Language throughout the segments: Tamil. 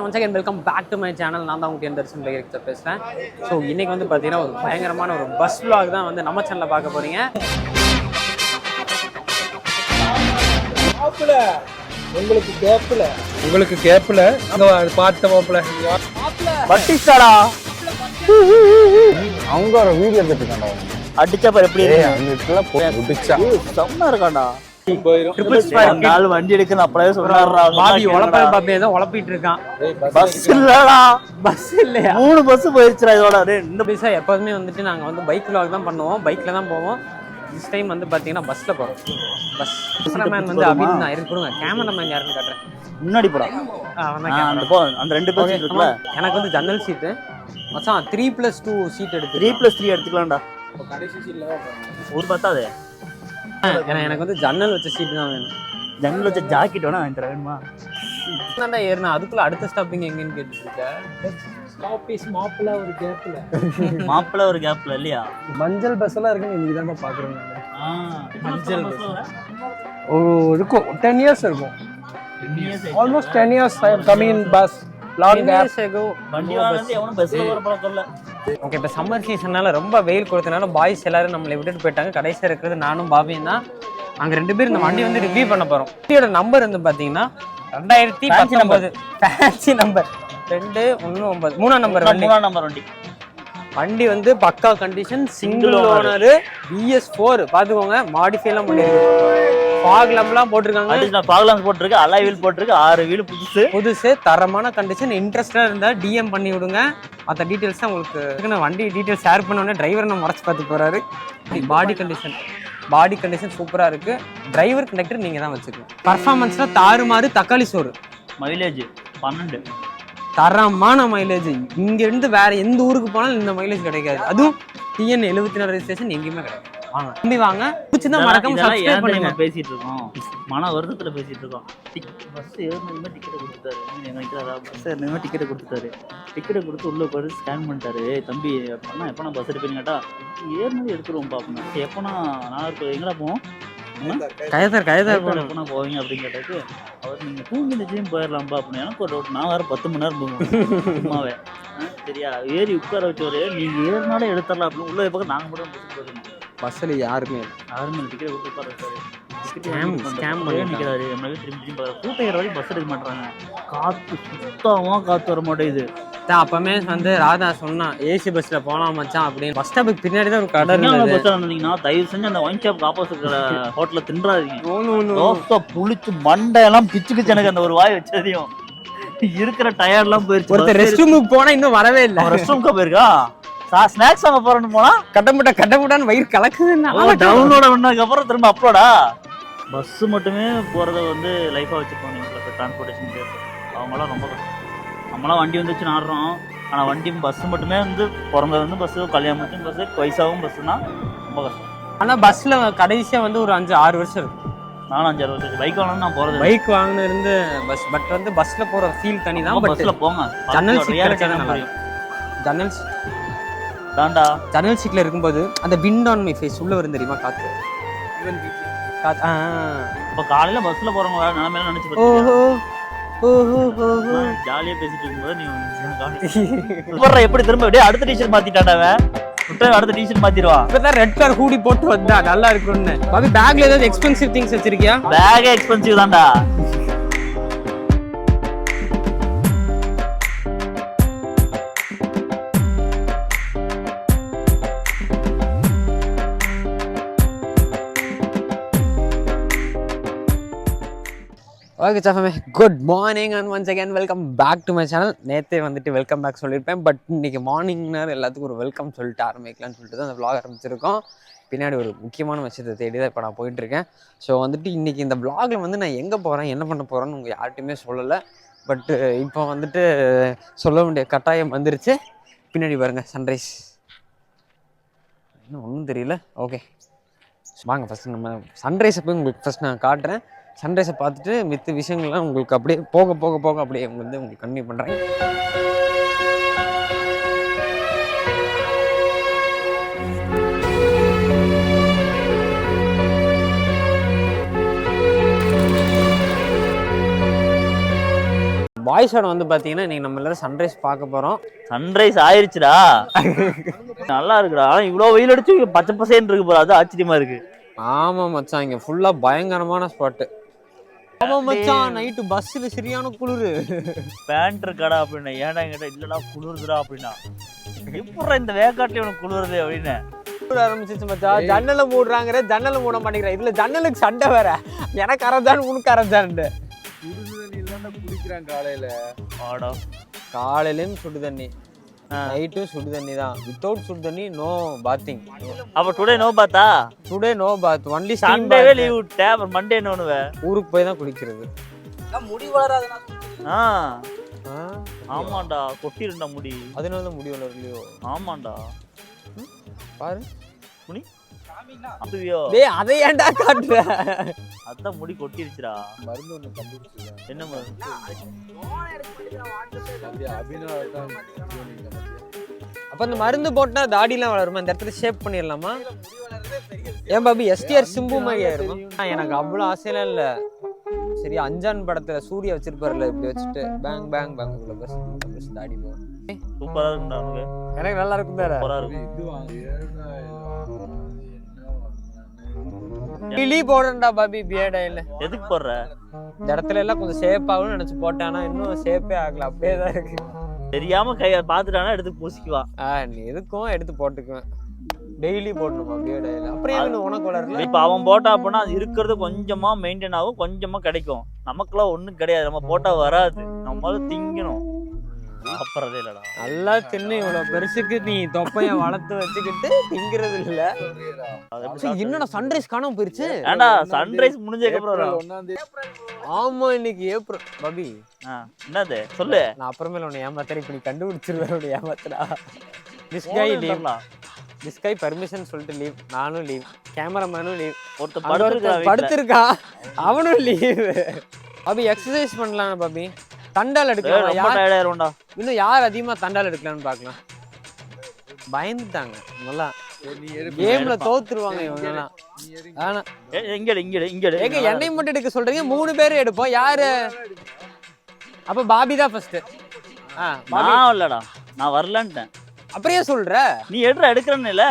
Once again, welcome back to my channel. நான் தான் உங்களுக்கு Intercom Vega பேசுறேன். ஸோ இன்னைக்கு வந்து பார்த்தீங்கன்னா ஒரு பயங்கரமான ஒரு பஸ் vlog தான் வந்து நம்ம சேனலில் பார்க்க போறீங்க. உங்களுக்கு கேப்ல அங்க பார்த்த மாப்ள பட்டிஸ்டாடா அவங்க ஒரு வீடியோ எடுத்துட்டாங்க. அடிச்சா பாரு எப்படி அந்த இடத்துல புடிச்சா செம்ம இருக்கான்டா. நாலு வண்டி எடுக்கணும் அப்பவே சொன்னாருடா. பாபி பாபி ஏதோ உழப்பிட்டு இருக்கான். பஸ் இல்லடா, பஸ் இல்லையா? 3 பஸ் போயிருச்சுடா இதோட. இந்த பைசா எப்போதுமே வந்துட்டு நாங்கள் வந்து பைக் vlog தான் பண்ணுவோம், பைக்ல தான் போவோம். திஸ் டைம் வந்து பார்த்தீங்கன்னா பஸ்ல போகிறோம். பஸ் கேமராமேன் வந்து அபின் தான் இருக்கு. கொடுங்க கேமராமேன் யாருன்னு காட்டுறேன். முன்னாடி போடா. அந்த 2 பேர் இருக்குல்ல, எனக்கு வந்து ஜன்னல் சீட்டு மச்சான் 3+2 சீட் எடுத்து 3+3 எடுத்துக்கலாம்டா. கடைசி சீட்ல ஒரு பத்தாது. எனக்கு வந்து ஜன்னல் வச்ச சீட்டு தான் வேணும். ஜன்னல் வச்ச ஜாக்கெட் வேணா வாங்கி தர வேணுமா? நான் ஏறினா அதுக்குள்ள அடுத்த ஸ்டாப்பிங் எங்கன்னு கேட்டுட்டு இருக்கேன். ஸ்டாப்பிஸ் மாப்பிள ஒரு கேப்ல இல்லையா? மஞ்சள் பஸ் எல்லாம் இருக்குன்னு இன்னைக்கு தான் பாக்குறேன். மஞ்சள் இருக்கும் 10 years இருக்கும். Almost 10 years I am coming in bus. Long gap ago. வண்டி வாங்குறது எவனும் பஸ்ல வர பழக்கம் இல்ல. ஓகே, இப்போ சம்மர் சீசன்னால ரொம்ப வெயில் கொடுத்தனால பாய்ஸ் எல்லாரும் நம்மளை விட்டுட்டு போயிட்டாங்க. கடைசியாக இருக்கிறது நானும் பாபியும் தான். அங்கே 2 பேர் இந்த வண்டி வந்து ரிவ்யூ பண்ண போகிறோம். வண்டியோட நம்பர் வந்து பார்த்தீங்கன்னா 2019 ஃபேன்சி நம்பர் 219 3ஆம் நம்பர் வண்டி. வண்டி வந்து பக்கா கண்டிஷன், சிங்கிள் ஓனர், BS4 பார்த்துக்கோங்க. மாடிஃபை எல்லாம் பண்ணிருக்கு, ஃபாக் லாம்ப்லாம் போட்டிருக்காங்க, ஃபாக் லாம்ப் போட்டிருக்கு, அலாய் வீல் போட்டிருக்கு, 6 வீல் புதுசு தரமான கண்டிஷன். இன்ட்ரெஸ்டா இருந்தா DM பண்ணி விடுங்க. மற்ற டீட்டெயில்ஸ் தான் உங்களுக்கு வண்டி டீட்டெயில்ஸ் ஷேர் பண்ண உடனே டிரைவர் நம்ம மறைச்சு பார்த்து போறாரு. பாடி கண்டிஷன் சூப்பரா இருக்கு. டிரைவர் கண்டக்டர் நீங்க தான் வச்சுக்கணும். பர்ஃபார்மன்ஸ்ல தாறுமாறு, தக்காளி சோறு. மைலேஜ் 12 தரமான மைலேஜ். இங்க இருந்து வேற எந்த ஊருக்கு போனாலும் இந்த மைலேஜ் கிடைக்காது. அதுவும் TN 74 ரெஜிஸ்ட்ரேஷன் எங்கேயுமே கிடையாது. வாங்க தம்பி வாங்க, பிடிச்சிருந்தா மறக்காம சப்ஸ்கிரைப் பண்ணுங்க. பேசிட்டு இருக்கோம், மன வருத்தத்துல பேசிட்டு இருக்கோம். பஸ் ஏறணுமே டிக்கெட் கொடுத்துட்டாரு. பஸ் டிக்கெட் கொடுத்துட்டாரு. டிக்கெட்டை கொடுத்து உள்ள போய் ஸ்கேன் பண்ணிட்டாரு. தம்பி அப்படின்னா எப்போ நான் பஸ் எடுப்பேன்னு கேட்டா ஏறினது எடுத்துருவோம் பாப்போம். எப்போனா நான் எங்கடா போவோம், கயதர் எப்போனா போவீங்க அப்படின்னு கேட்டாக்கு அவர் நீங்க தூங்கி நிச்சயம் போயிடலாம்பா அப்படின்னு. எனக்கு ஒரு டவுட், நான் வேற 10 மணி நேரம் போவோம் சும்மாவே. சரியா ஏறி உட்கார வச்சவரு நீங்க ஏறினாலே எடுத்துடலாம் அப்படின்னு உள்ள பக்கம் நாங்க மட்டும் பஸ் போயிருந்தோம். பஸ்ல யாருமே டிக்கெட் கொடுத்து உட்கார வச்சாரு. பஸ் எடுக்க மாட்டாங்க. காத்து வர மாட்டேங்குது. அப்பமே வந்து ராதா சொன்னா ஏசி பஸ்ல போலாம் மச்சான் அப்படின்னு. பஸ் ஸ்டாப்புக்கு பின்னாடி தான் ஒரு கடை இருந்தீங்கன்னா தயவு செஞ்சு அந்த ஒயின் ஷாப் ஆப்போசிட் ஹோட்டல்ல தின்றாதீங்க. புளிச்சு மண்டையெல்லாம் பிச்சுக்குச்சு. எனக்கு அந்த ஒரு வாய் வச்சதையும் இருக்கிற டயர்ட் எல்லாம் போயிருச்சு. ஒருத்தர் ரெஸ்ட் ரூமுக்கு போனா இன்னும் வரவே இல்லை. ரெஸ்ட் ரூமுக்கு போயிருக்கா, ஸ்நாக்ஸ் வாங்க போறேன்னு போனா கட்டமுட்டான்னு வயிறு கலக்குது. டவுன்லோட பண்ணதுக்கு அப்புறம் திரும்ப அப்லோடா. பஸ் மட்டுமே போறத வந்து லைஃபா வச்சுக்கோங்க. டிரான்ஸ்போர்டேஷன் அவங்களாம் ரொம்ப கஷ்டம். நம்மளாம் வண்டி வந்துச்சுன்னு ஆடுறோம், ஆனா வண்டி பஸ் மட்டுமே வந்து பிறந்தது வந்து பஸ், கல்யாணம் பஸ், வயசாகவும் பஸ்னா ரொம்ப கஷ்டம். ஆனா பஸ்ல கடைசியா வந்து ஒரு 5-6 வருஷம் இருக்கும். நானும் 5-6 வருஷம் பைக் வாங்கினா நான் போறது. பைக் வாங்கின இருந்து பஸ், பட் வந்து பஸ்ல போற ஃபீல் தனி தான். பஸ்ல போங்க, ஜன்னல் சீட் கிடைச்சா நல்லா. ஜன்னல் தாண்டா ஜன்னல் சீட்ல இருக்கும்போது அந்த விண்ட் ஆன் மை ஃபேஸ் உள்ள வரும் தெரியுமா, காத்து. இப்ப காலையில பஸ்ல போறவங்க வேற நிலைமையில நினைச்சு ஜாலியா பேசிட்டு இருக்கும்போது நீ எப்படி திரும்ப அடுத்த டீச்சர் மாத்திட்டாண்டாவ. அடுத்த டீச்சர் மாத்திடுவா. இப்பதான் ரெட் கலர் ஹூடி போட்டு வந்தா நல்லா இருக்கும்னு. பாபி பேக்ல ஏதாவது எக்ஸ்பென்சிவ் திங்ஸ் வச்சிருக்கியா? பேக் எக்ஸ்பென்சிவ் தான்டா. ஓகே சாஃபமே, good morning and once again welcome back to my channel. நேற்றே வந்துட்டு வெல்கம் பேக் சொல்லியிருப்பேன், பட் இன்றைக்கி மார்னிங் நேரம் எல்லாத்துக்கும் ஒரு வெல்கம் சொல்லிட்டு ஆரம்பிக்கலாம்னு சொல்லிட்டு தான் அந்த vlog ஆரம்பிச்சிருக்கோம். பின்னாடி ஒரு முக்கியமான விஷயத்தை தேடி தான் இப்போ நான் போயிட்டுருக்கேன். ஸோ வந்துட்டு இன்றைக்கி இந்த vlogல வந்து நான் எங்கே போகிறேன், என்ன பண்ண போகிறேன்னு உங்கள் யார்ட்டையுமே சொல்லலை. பட்டு இப்போ வந்துட்டு சொல்ல வேண்டிய கட்டாயம் வந்துருச்சு. பின்னாடி பாருங்கள் சன்ரைஸ், இன்னும் ஒன்றும் தெரியல. ஓகே வாங்க ஃபஸ்ட்டு நம்ம சன்ரைஸை போய் உங்களுக்கு ஃபஸ்ட் நான் காட்டுறேன். சன்ரைஸை பார்த்துட்டு மித்த விஷயங்கள்லாம் உங்களுக்கு அப்படியே போக போக போக அப்படியே வந்து உங்களுக்கு கன்டினியூ பண்ணுறேன். பாய்ஸோட வந்து பார்த்தீங்கன்னா இன்னைக்கு நம்ம எல்லாரும் சன்ரைஸ் பார்க்க போகிறோம். சன்ரைஸ் ஆயிருச்சுடா. நல்லா இருக்குடா. ஆனால் இவ்வளோ வெயில் அடிச்சு பச்சை பசேன்னு இருக்கு போல, அது ஆச்சரியமா இருக்கு. ஆமாம் மச்சான், இங்கே ஃபுல்லாக பயங்கரமான ஸ்பாட்டு. ஆமாம் மச்சான், நைட்டு பஸ்ஸில் சரியான குளிர். பேண்ட் இருக்காடா அப்படின்னா, ஏன்டா என்கிட்ட இல்லைடா குளிருதுடா அப்படின்னா, எப்படா இந்த வேக்காட்டில் உனக்கு குளிருது அப்படின்னு ஆரம்பிச்சிச்சு மச்சான். ஜன்னலை மூடுறாங்கிற, ஜன்னலை மூட மாட்டேங்கிற. இதுல ஜன்னலுக்கு சண்டை வேற, எனக்கு அரைஞ்சான் உனக்கு அரைஞ்சான்ட்டு குடிக்கிறான் காலையில. ஆடா, காலையிலும் சுடு தண்ணி, நைட்டும் சுடு தண்ணி தான். வித்தவுட் சுடு தண்ணி நோ பாத்திங். அப்ப டுடே நோ பாத்தா? டுடே நோ பாத், ஒன்லி சண்டேவே லீவ் விட்டேன். அப்புறம் மண்டே என்ன பண்ணுவ? ஊருக்கு போய் தான் குளிக்கிறது. முடி வளராதுன்னா ஆமாண்டா, கொட்டிருந்தா முடி, அதனால தான் முடி வளரலையோ? ஆமாண்டா, பாரு முடி அதுவியோ. டேய் அதை ஏன்டா காட்டுற? அதான் முடி கொட்டிருச்சுடா. மருந்து ஒண்ணு கண்டுபிடிச்சிருக்கா. என்ன மருந்து? அப்ப அந்த மருந்து போட்டா தாடிலாம் வளருமா? இந்த இடத்துல ஷேப் பண்ணிடலாமா? ஏன் பாபி எஸ்டிஆர் சிம்பு மாதிரி ஆயிருமா? எனக்கு அவ்வளவு ஆசையெல்லாம் இல்ல. சரி, அஞ்சான் படத்துல சூர்யா வச்சிருப்பாருல, இப்படி வச்சுட்டு பேங் பேங் பேங் பஸ் தாடி போ. சூப்பரா இருக்குடா. எனக்கு நல்லா இருக்கும் வேற. சூப்பரா இருக்கு. கிளி போடுறா பாபி, பியர்டா இல்ல. எதுக்கு போடுற? இந்த இடத்துல எல்லாம் கொஞ்சம் ஷேப் ஆகும்னு நினைச்சு போட்டானா, இன்னும் ஷேப்பே ஆகல, அப்படியே தான் இருக்கு. தெரியாம கைய பாத்துட்டானா எடுத்து பூசிக்குவான். நீ எதுக்கும் எடுத்து போட்டுக்குவேன். டெய்லி போடணுமா பியர்டா இல்ல? அப்புறம் ஏன் உனக்கு வளரல? இப்ப அவன் போட்டா அப்படின்னா அது இருக்கிறது கொஞ்சமா மெயின்டைன் ஆகும், கொஞ்சமா கிடைக்கும். நமக்குலாம் ஒண்ணும் கிடையாது, நம்ம போட்டா வராது. நம்ம திங்கணும். சாப்பிட்றதே இல்லடா. நல்லா தின்னு இவ்வளவு பெருசுக்கு நீ தொப்பைய வளர்த்து வச்சுக்கிட்டு திங்கிறது இல்ல. என்னடா சன்ரைஸ் காணாம போயிருச்சு? ஏண்டா சன்ரைஸ் முடிஞ்சதுக்கு அப்புறம்? ஆமா, இன்னைக்கு ஏப்ரல். பாபி என்னது சொல்லு. நான் அப்புறமேல உன்னை ஏமாத்தறேன், இப்ப நீ கண்டுபிடிச்சிருவேன். ஏமாத்தடா. This guy leave, this guy permission சொல்லிட்டு லீவ். நானும் லீவ், கேமராமேனும் லீவ். ஒருத்தர் படுத்திருக்கா, அவனும் லீவ். பாபி எக்ஸசைஸ் பண்ணலாம் பாபி. தண்டால் எடுக்கலாம். இன்னும் யார் அதிகமா தண்டால் எடுக்கலாம்னு பாக்கலாம். பயந்துட்டாங்க நல்லா, கேம்ல தோத்துருவாங்க இவங்க எல்லாம். ஆனா என்னை மட்டும் எடுக்க சொல்றீங்க? 3 பேரும் எடுப்போம். யாரு? அப்ப பாபி தான் ஃபர்ஸ்ட். நான் இல்லடா, நான் வரலன்ட்டேன். அப்படியே சொல்ற? நீ எடுக்கிறன்னு இல்ல,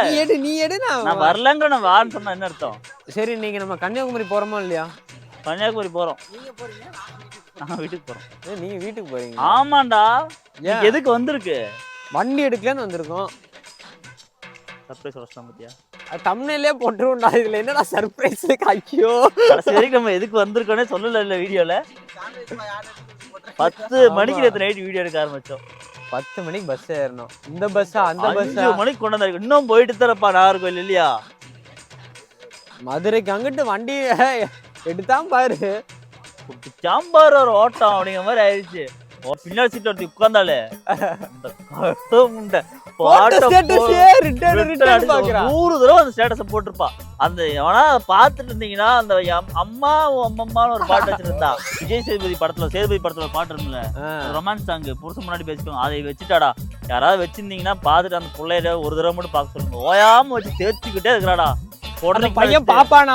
நீ எடு. நான் வரலங்கிற, நான் வான்னு சொன்னா என்ன அர்த்தம்? சரி, இன்னைக்கு நம்ம கன்னியாகுமரி போறோமா இல்லையா? கன்னியாகுமரி போறோம். நான் வீட்டுக்கு போறோம். நீங்க வீட்டுக்கு போறீங்க? ஆமாண்டா. எதுக்கு வந்திருக்கு? வண்டி எடுக்கலன்னு வந்திருக்கோம். சர்ப்ரைஸ் வரலாம் பத்தியா? தம்ப்நெயிலே போட்டுருவோம்டா. இதுல என்னடா சர்ப்ரைஸ்? ஐயோ, சரி நம்ம எதுக்கு வந்திருக்கோனே சொல்லல இல்ல வீடியோல. 10 மணிக்கு நேத்து நைட் வீடியோ எடுக்க ஆரம்பிச்சோம். 10 மணிக்கு பஸ் ஏறணும். இந்த பஸ்ஸா அந்த பஸ்? 5 மணிக்கு கொண்டு வந்தாரு. இன்னும் போயிட்டு தரப்பா நாகர்கோவில் இல்லையா? மதுரைக்கு அங்கிட்டு வண்டி எடுத்தான் பாரு. சாம்பார் ஒரு ஓட்டம் அப்படிங்கிற மாதிரி ஆயிடுச்சு. பின்னாடி சீட் ஒருத்தி உட்கார்ந்தாலே 100 தடவை அந்த ஸ்டேட்டஸ போட்டிருப்பா. அந்த எவனா பாத்துட்டு இருந்தீங்கன்னா, அந்த அம்மா அம்மான்னு ஒரு பாட்டு வச்சிருந்தா. விஜய் சேதுபதி படத்துல பாட்டு இருக்குல்ல, ரொமான்ஸ் சாங், புருஷன் முன்னாடி பேசிக்கோங்க, அதை வச்சுட்டாடா. யாராவது வச்சிருந்தீங்கன்னா பாத்துட்டு அந்த பிள்ளைய ஒரு தடவை மட்டும் பாக்க சொல்லுங்க. ஓயாம வச்சு தேய்ச்சிக்கிட்டே இருக்கிறாடா. பையன் பாப்பானா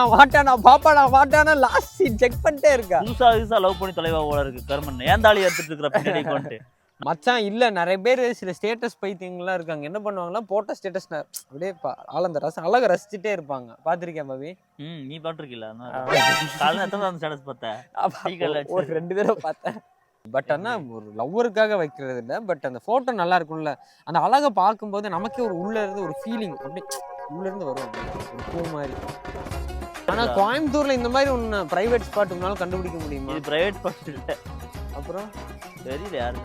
வாட்டானா லாஸ்ட் சீன் செக் பண்ணிட்டே இருக்கா. புதுசா லவ் பண்ணி தொலைவா போல இருக்கு கர்மன். ஏந்தாளி எடுத்துட்டு இருக்கிற பின்னாடி கொண்டு மச்சான். இல்ல, நிறைய பேர் சில ஸ்டேட்டஸ் பைத்தியங்கள்லாம் இருக்காங்க. என்ன பண்ணுவாங்கன்னா, போட்ட ஸ்டேட்டஸ் அப்படியே ஆளந்த அழக ரசிச்சுட்டே இருப்பாங்க. பாத்திருக்கேன் பாபி. நீ பாத்துருக்கீல? காலையில எத்தனை அந்த ஸ்டேட்டஸ் பார்த்தேன்? ஒரு 2 தடவை பார்த்தேன். பட் ஆனா ஒரு லவ்வருக்காக வைக்கிறது இல்லை. பட் அந்த போட்டோ நல்லா இருக்கும்ல, அந்த அழகை பார்க்கும்போது நமக்கே ஒரு உள்ள இருந்து ஒரு ஃபீலிங் அப்படி உள்ள இருந்து வரும், ஒரு பூ மாதிரி. ஆனா கோயம்புத்தூர்ல இந்த மாதிரி ஒன்று பிரைவேட் ஸ்பாட் உன்னால கண்டுபிடிக்க முடியுமா? இது பிரைவேட் ஸ்பாட் இல்லை. அப்புறம் தெரியல யாரு.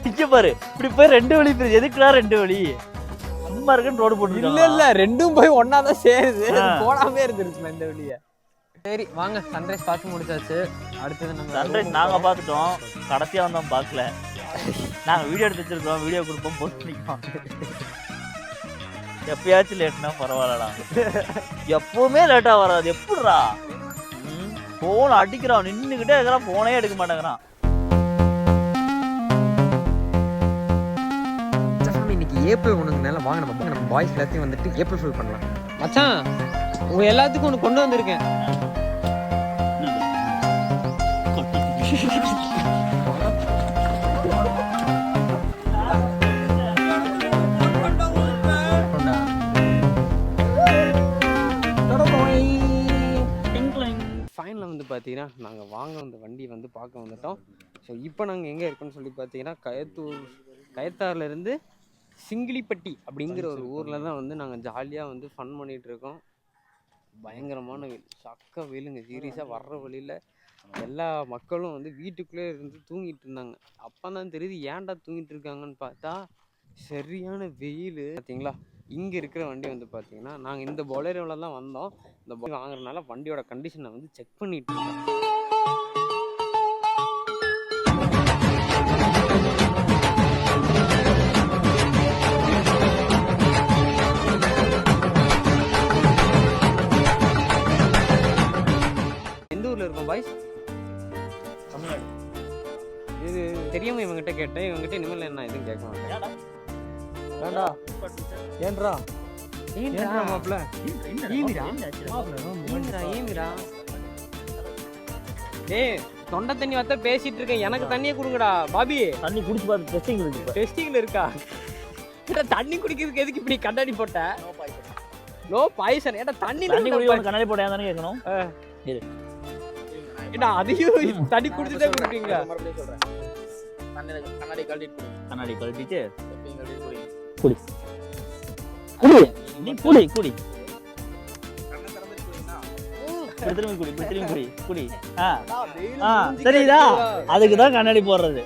இங்க பாரு, இப்படி போய் 2 வழி பிரிச்சு. எதுக்குடா 2 வழி? சும்மா இருக்குன்னு ரோடு போட்டு. இல்ல ரெண்டும் போய் ஒன்னாதான் சேருது. போடாமே இருந்துருச்சு இந்த வழிய. சரி வாங்க, சன்ரைஸ் பார்த்து முடிச்சாச்சு. அடுத்தது நம்ம சன்ரைஸ் நாங்க பார்த்துட்டோம். கடைசியா வந்தோம் பார்க்கல. நாங்க வீடியோ எடுத்து வச்சிருக்கோம், வீடியோ கொடுப்போம், போஸ்ட் பண்ணிக்கலாம். எப்பயாச்சும் லேட்னா பரவாயில்லடா. எப்பவுமே லேட்டா வராது. எப்படிடா போன் அடிக்கிறான், நின்னுகிட்டே இருக்கிறான், போனே எடுக்க மாட்டேங்கிறான். இன்னைக்கு ஏப்ரல் 1 வாங்க நம்ம பாய்ஸ் எல்லாத்தையும் வந்துட்டு ஏப்ரல் ஃபுல் பண்ணலாம். மச்சான், உங்க எல்லாத்துக்கும் ஒன்று கொண்டு வந்திருக்கேன். ஃபைனலில் வந்து பார்த்தீங்கன்னா நாங்கள் வாங்க வந்த வண்டி வந்து பார்க்க வந்துட்டோம். ஸோ இப்போ நாங்கள் எங்கே இருக்கோன்னு சொல்லி பார்த்தீங்கன்னா கயத்தாறுலேருந்து சிங்கிளிப்பட்டி அப்படிங்கிற ஒரு ஊரில் தான் வந்து நாங்கள் ஜாலியாக வந்து ஃபன் பண்ணிகிட்டு இருக்கோம். பயங்கரமான வெயில், சக்க வெயிலுங்க. சீரியஸாக வர்ற வழியில் எல்லா மக்களும் வந்து வீட்டுக்குள்ளே இருந்து தூங்கிட்டு இருந்தாங்க. அப்போ தான் தெரியுது ஏன்டா தூங்கிட்டு இருக்காங்கன்னு பார்த்தா சரியான வெயில். பார்த்தீங்களா, இங்கே இருக்கிற வண்டி வந்து பார்த்தீங்கன்னா நாங்கள் இந்த பொலேரோவில் தான் வந்தோம். இந்த பொலேரோ வாங்குறதுனால வண்டியோட கண்டிஷனை வந்து செக் பண்ணிட்டு இருக்கோம். எந்த ஊரில் இருக்கோம் பாய்ஸ்? தமிழ்நாடு. இது தெரியாமல் இவங்ககிட்ட கேட்டேன். இவங்ககிட்ட இனிமேல் என்ன எதுவும் கேட்க மாட்டேன். ஏண்டா ஏன்றா ஏன்டா மாப்ள டேய், தொண்டை தண்ணி வத்த பேசிட்டு இருக்கேன். எனக்கு தண்ணியை கொடுங்கடா பாபி. தண்ணி குடிச்சு பார்த்து டெஸ்டிங் இருக்கு. டெஸ்டிங்ல இருக்கா? தண்ணி குடிக்கிறதுக்கு எதுக்கு இப்படி கண்ணாடி போட்ட? No poison. ஏடா தண்ணி குடிக்க கண்ணாடி போட்டா தானே கேட்கணும். இரு ஏடா அதையும் தண்ணி குடிச்சு தான் குடிப்பீங்களா? மறுபடியும் சொல்றேன். கண்ணாடி கழட்டிட்டு கண்ணாடி கழட்டிட்டு குடி. குடி நீ குடி குடி கண்ணை திறந்துட்டு குடினா திரும்பி குடி திரும்பி குடி குடி. சரிதா, அதுக்கு தான் கண்ணாடி போடுறது.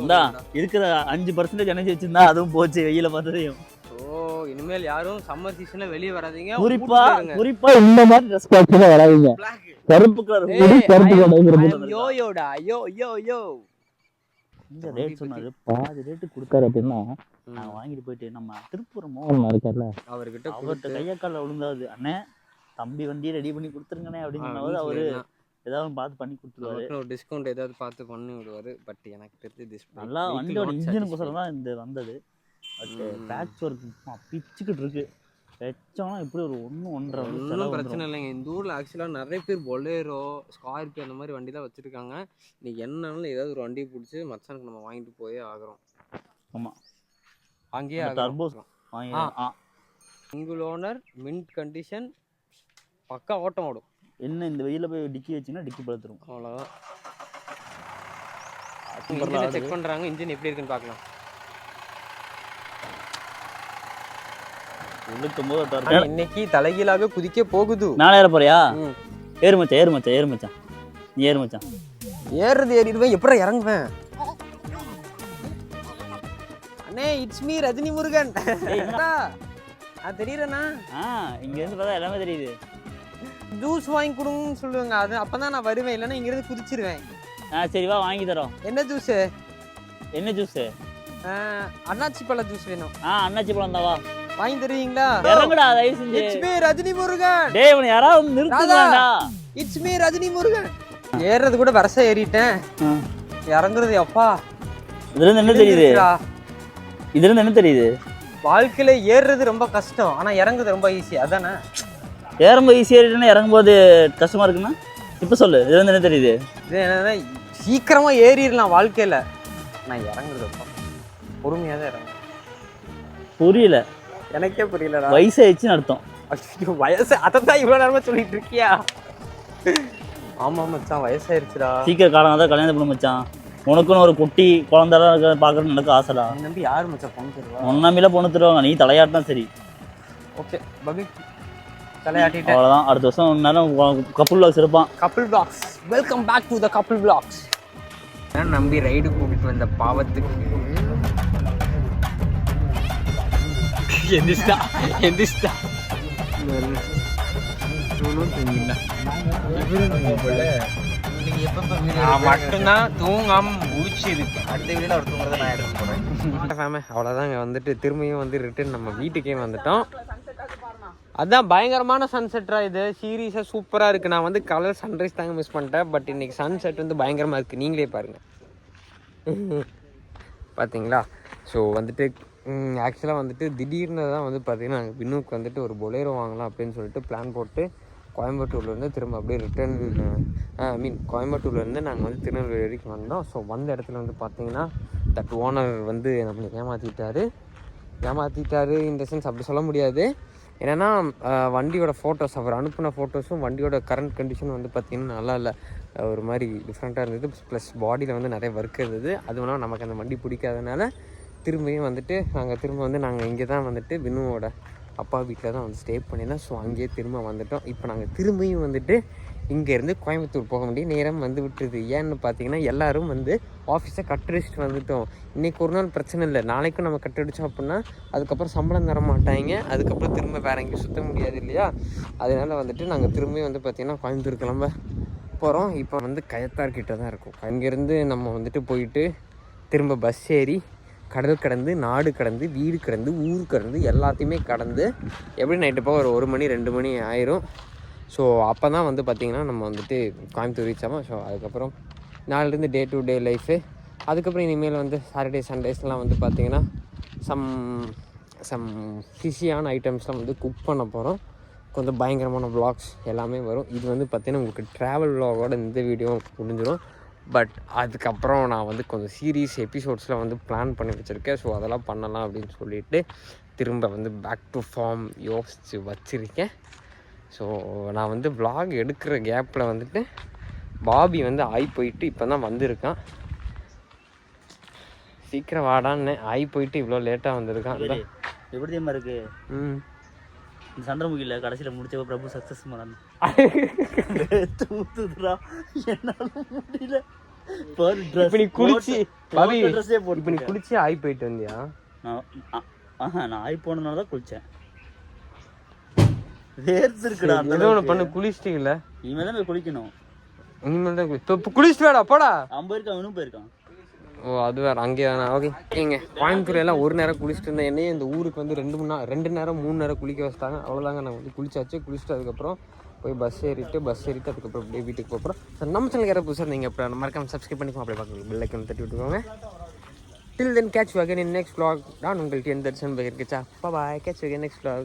இந்தா இருக்கிற 5% எனர்ஜி வச்சிருந்தா அதுவும் போச்சு வெயில பார்த்ததையும். இனிமேல் யாரும் சம்மர் சீசன்ல வெளியே வராதீங்க. குறிப்பா இந்த மாதிரி ட்ரெஸ் போட்டு வராதீங்க. கருப்பு கலர் கருப்பு கலர் யோயோடா யோ யோ யோ. இந்த ரேட் சொன்னாரு, பாதி ரேட்டு கொடுத்தாரு அப்படின்னா நான் வாங்கிட்டு போயிட்டு நம்ம திருப்பூர் மோகன் இருக்கார்ல அவர்கிட்ட கையக்கால விழுந்தாது. அண்ணே தம்பி வண்டியை ரெடி பண்ணி கொடுத்துருங்கண்ணே அப்படின்னு சொன்னாவது அவரு ஏதாவது பார்த்து பண்ணி கொடுத்துருவாரு. ஒரு டிஸ்கவுண்ட் ஏதாவது பார்த்து பண்ணி விடுவாரு. பட் எனக்கு தெரிஞ்சு நல்லா வண்டியோட இன்ஜின் கோசரம் தான் இந்த வந்தது. பட் பேட்ச் ஒர்க் பிச்சுக்கிட்டு இருக்கு. வச்சோம்னா இப்படி ஒரு 1-1.5 பிரச்சனை இல்லைங்க. இந்த ஊரில் ஆக்சுவலாக நிறைய பேர் பொலேரோ ஸ்கார்பியோ அந்த மாதிரி வண்டி தான் வச்சுருக்காங்க. இன்னைக்கு என்னன்னாலும் ஏதாவது ஒரு வண்டியை பிடிச்சி மச்சானுக்கு நம்ம வாங்கிட்டு போயே ஆகிறோம். ஆமாம், அங்கேயே turbos single owner, mint condition, பக்கா ஓட்டம் ஓடும். என்ன இந்த வெயிலில் போய் டிக்கி வச்சிங்கன்னா டிக்கி படுத்துரும். அவ்வளோதான். செக் பண்ணுறாங்க. இன்ஜின் எப்படி இருக்குன்னு பார்க்கலாம். இன்னைக்கு தலைகீழாக குதிக்க போகுது. மேலே ஏற போறியா? ஏறு மச்சான் ஏறு மச்சான் ஏறு மச்சான் நீ ஏறு மச்சான். ஏறுறது ஏறிடுவேன், எப்படி இறங்குவேன்? அண்ணே இட்ஸ் மீ ரஜினி முருகன். தெரியுறேண்ணா. இங்க இருந்து பார்த்தா எல்லாமே தெரியுது. ஜூஸ் வாங்கி கொடுங்கன்னு சொல்லுவாங்க. அது அப்பதான் நான் வருவேன், இல்லைன்னா இங்க இருந்து குதிச்சிருவேன். சரி வா வாங்கி தரோம். என்ன ஜூஸ்? என்ன ஜூஸ்? அண்ணாச்சி பழ ஜூஸ் வேணும். அண்ணாச்சி பழம் தான். வா வாங்கி தருவீங்களா? இறங்குடா தயவு செஞ்சு. It's me Rajini Murugan. டேய் இவனை யாராவது நிறுத்துங்கடா. It's me Rajini Murugan. ஏறுறது கூட வரசா ஏறிட்டேன். இறங்குறது அப்பா. இதுல இருந்து என்ன தெரியுது? இதுல இருந்து என்ன தெரியுது? வாழ்க்கையில ஏறுறது ரொம்ப கஷ்டம், ஆனா இறங்குறது ரொம்ப ஈஸி. அதானே? ஏறும்போது ஈஸியா ஏறிட்டா இறங்கும்போது கஷ்டமா இருக்குன்னா இப்ப சொல்லு. இதுல இருந்து என்ன தெரியுது? இது என்னன்னா சீக்கிரமா ஏறிடலாம் வாழ்க்கையில. நான் இறங்குறது அப்பா பொறுமையா தான் இறங்கும். புரியல, எனக்கே புரியலடா. வயசாயிடுச்சுன்னு அர்த்தம். வயசு அதான் இவ்வளவு நேரமா சொல்லிட்டு இருக்கியா? ஆமா மச்சான், வயசாயிருச்சுடா. சீக்கிரம் காலம் தான் கல்யாணம் பண்ண மச்சான். உனக்குன்னு ஒரு குட்டி குழந்தைலாம் பார்க்கறது எனக்கு ஆசைடா. நம்பி யாரு மச்சான் பொண்ணு தருவா? உன் நம்பிலாம் பொண்ணு தருவாங்க, நீ தலையாட்டினா சரி. ஓகே பபி தலையாட்டிட்டேன். அவ்வளோதான். அடுத்த வருஷம் நேரம் கப்புள் பிளாக்ஸ் இருப்பான். Couple blogs. Welcome back to the couple blogs. நான் நம்பி ரைடு கூட்டிட்டு வந்த பாவத்துக்கு எந்திரிச்சிட்டா. மட்டும்தான் தூங்காம முடிச்சு இருக்கு. அடுத்த வீடியோல அவர் தூங்குறத நான் எடுத்து போறேன். அவ்வளோதாங்க. வந்துட்டு திரும்பியும் வந்து ரிட்டர்ன் நம்ம வீட்டுக்கே வந்துட்டோம். அதுதான் பயங்கரமான சன்செட்ரா இது. சீரியஸாக சூப்பராக இருக்குது. நான் வந்து கலர் சன்ரைஸ் தாங்க மிஸ் பண்ணிட்டேன். பட் இன்னைக்கு சன்செட் வந்து பயங்கரமாக இருக்குது. நீங்களே பாருங்கள். பார்த்தீங்களா? ஸோ வந்துட்டு ஆக்சுவலாக வந்துட்டு திடீர்னு தான் வந்து பார்த்தீங்கன்னா நாங்கள் பின்னுக்கு வந்துட்டு ஒரு பொலேரோ வாங்கலாம் அப்படின்னு சொல்லிட்டு பிளான் போட்டு கோயம்புத்தூர்லேருந்து திரும்ப அப்படியே ரிட்டர்ன் கோயம்புத்தூர்லேருந்து நாங்கள் வந்து திருநெல்வேலி வரைக்கும் வந்தோம். ஸோ வந்த இடத்துல வந்து பார்த்திங்கன்னா தட் ஓனர் வந்து நம்மளை ஏமாற்றிட்டாரு இந்த சென்ஸ் அப்படி சொல்ல முடியாது. ஏன்னா வண்டியோட ஃபோட்டோஸ் அவர் அனுப்பின ஃபோட்டோஸும் வண்டியோட கரண்ட் கண்டிஷன் வந்து பார்த்திங்கன்னா நல்லா இல்லை, ஒரு மாதிரி டிஃப்ரெண்ட்டாக இருந்தது. ப்ளஸ் பாடியில் வந்து நிறைய ஒர்க் இருந்தது. அதுவும் நமக்கு அந்த வண்டி பிடிக்காதனால திரும்பியும் வந்துட்டு நாங்கள் இங்கே தான் வந்துட்டு வினுவோட அப்பா வீட்டில் தான் வந்து ஸ்டே பண்ணியிருந்தோம். ஸோ அங்கேயே திரும்ப வந்துவிட்டோம். இப்போ நாங்கள் திரும்பியும் வந்துட்டு இங்கேருந்து கோயம்புத்தூர் போக வேண்டிய நேரம் வந்து விட்டுருது. ஏன்னு பார்த்தீங்கன்னா எல்லோரும் வந்து ஆஃபீஸை கட்டடிச்சிட்டு வந்துவிட்டோம். இன்றைக்கி ஒரு நாள் பிரச்சனை இல்லை, நாளைக்கும் நம்ம கட்டடிச்சோம் அப்படின்னா அதுக்கப்புறம் சம்பளம் தர மாட்டாங்க, அதுக்கப்புறம் திரும்ப வேறு எங்கேயும் சுற்ற முடியாது இல்லையா. அதனால் வந்துட்டு நாங்கள் திரும்பியும் வந்து பார்த்திங்கன்னா கோயம்புத்தூர் கிளம்ப போகிறோம். இப்போ வந்து கயத்தார்கிட்ட தான் இருக்கும். அங்கேருந்து நம்ம வந்துட்டு போயிட்டு திரும்ப பஸ் ஏறி கடல் கடந்து நாடு கடந்து வீடு கடந்து ஊர் கடந்து எல்லாத்தையுமே கடந்து எப்படி நைட்டு போக ஒரு 1 மணி 2 மணி ஆயிரும். ஸோ அப்போ தான் வந்து பார்த்திங்கன்னா நம்ம வந்துட்டு கோயம்புத்தூர் ரீச் ஆகும். ஸோ அதுக்கப்புறம் நாளிலேருந்து டே டு டே லைஃபு. அதுக்கப்புறம் இனிமேல் வந்து சாட்டர்டே சண்டேஸ்லாம் வந்து பார்த்திங்கன்னா சம் ஃபிஷியான ஐட்டம்ஸ்லாம் வந்து குக் பண்ண போகிறோம். கொஞ்சம் பயங்கரமான வ்ளாக்ஸ் எல்லாமே வரும். இது வந்து பார்த்திங்கன்னா உங்களுக்கு ட்ராவல் வ்ளாகோட இந்த வீடியோ முடிஞ்சிடும். பட் அதுக்கப்புறம் நான் வந்து கொஞ்சம் சீரீஸ் எபிசோட்ஸ்லாம் வந்து பிளான் பண்ணி வச்சுருக்கேன். ஸோ அதெல்லாம் பண்ணலாம் அப்படின்னு சொல்லிவிட்டு திரும்ப வந்து பேக் டு ஃபார்ம் யோசித்து வச்சுருக்கேன். ஸோ நான் வந்து vlog எடுக்கிற கேப்பில் வந்துட்டு பாபி வந்து போயிட்டு இப்போ தான் வந்திருக்கான். சீக்கிரம் வாடான்னு போயிட்டு இவ்வளோ லேட்டாக வந்திருக்கான். எப்படி தெரியுமா இருக்கு இந்த சந்திரமுகியில் கடைசியில் முடிச்ச பிரபு சக்ஸஸ் பண்ணான். என்னால் முடியல. இப்போ நீ குளிச்சு பாபி இப்போ நீ குளிச்சு போயிட்டு வந்தியா? நான் போனதுனால தான் குளித்தேன். வேர்த்துருக்குடா. ஏதோ ஒன்று பண்ணு, குளிச்சிட்டீங்களா? இனிமேல் தான் போய் குளிக்கணும். இனிமேல் தான் இப்போ குளிச்சுட்டு வேடா போடா. அவன் போயிருக்கான், அவனும் போயிருக்கான். ஓ அது வேறு அங்கே தானே. ஓகே ஏங்க கோயம்புத்தூர் எல்லாம் ஒரு நேரம் குளிச்சுட்டு இருந்தேன். என்னையே இந்த ஊருக்கு வந்து 2 நேரம் 3 நேரம் குளிக்க வச்சிட்டாங்க. அவ்வளோதாங்க. நான் வந்து குளிச்சுட்டு அதுக்கப்புறம் போய் பஸ் ஏறிட்டு அதுக்கப்புறம் அப்படியே வீட்டுக்கு போகிறோம். ஸோ நம்ம சேனலுக்கு யாராவது புதுசாக நீங்கள் இப்போ மறக்காம சப்ஸ்கிரைப் பண்ணிக்கோ, அப்படியே பார்க்கலாம் பெல் ஐக்கன் தட்டி விட்டுக்கோங்க. Till then catch you again in next vlog. நான் உங்கள்கிட்ட எந்த Darshan பகிர்ந்துச்சா. Bye bye, catch you again next vlog.